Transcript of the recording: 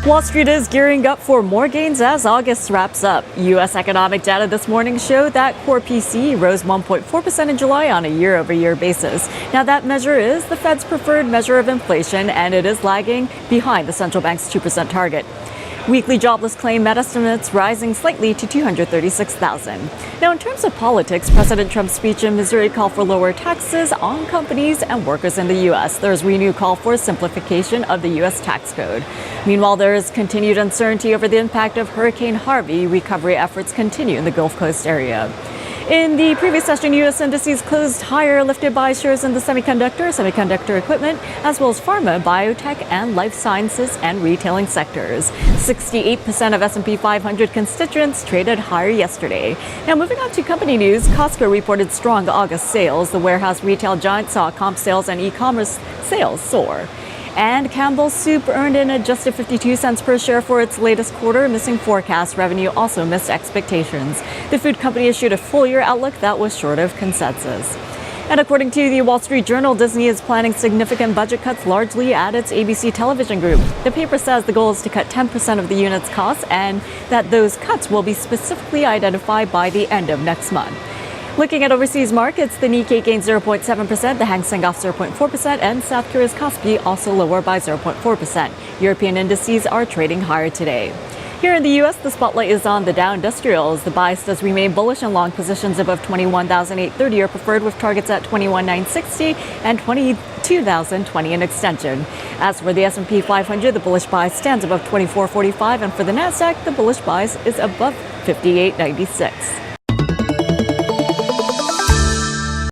Wall Street is gearing up for more gains as August wraps up. U.S. economic data this morning showed that core PCE rose 1.4% in July on a year-over-year basis. Now, that measure is the Fed's preferred measure of inflation, and it is lagging behind the central bank's 2% target. Weekly jobless claim met estimates rising slightly to 236,000. Now, in terms of politics, President Trump's speech in Missouri called for lower taxes on companies and workers in the U.S. There's renewed call for simplification of the U.S. tax code. Meanwhile, there is continued uncertainty over the impact of Hurricane Harvey. Recovery efforts continue in the Gulf Coast area. In the previous session, U.S. indices closed higher, lifted by shares in the semiconductor equipment, as well as pharma, biotech, and life sciences and retailing sectors. 68% of S&P 500 constituents traded higher yesterday. Now, moving on to company news, Costco reported strong August sales. The warehouse retail giant saw comp sales and e-commerce sales soar. And Campbell's Soup earned an adjusted 52 cents per share for its latest quarter, missing forecast. Revenue also missed expectations. The food company issued a full-year outlook that was short of consensus. And according to the Wall Street Journal, Disney is planning significant budget cuts largely at its ABC television group. The paper says the goal is to cut 10% of the unit's costs and that those cuts will be specifically identified by the end of next month. Looking at overseas markets, the Nikkei gained 0.7%, the Hang Seng off 0.4%, and South Korea's Kospi also lower by 0.4%. European indices are trading higher today. Here in the U.S., the spotlight is on the Dow Industrials. The bias does remain bullish in long positions above 21,830 or preferred, with targets at 21,960 and 22,020 in extension. As for the S&P 500, the bullish bias stands above 2445, and for the Nasdaq, the bullish bias is above 5896.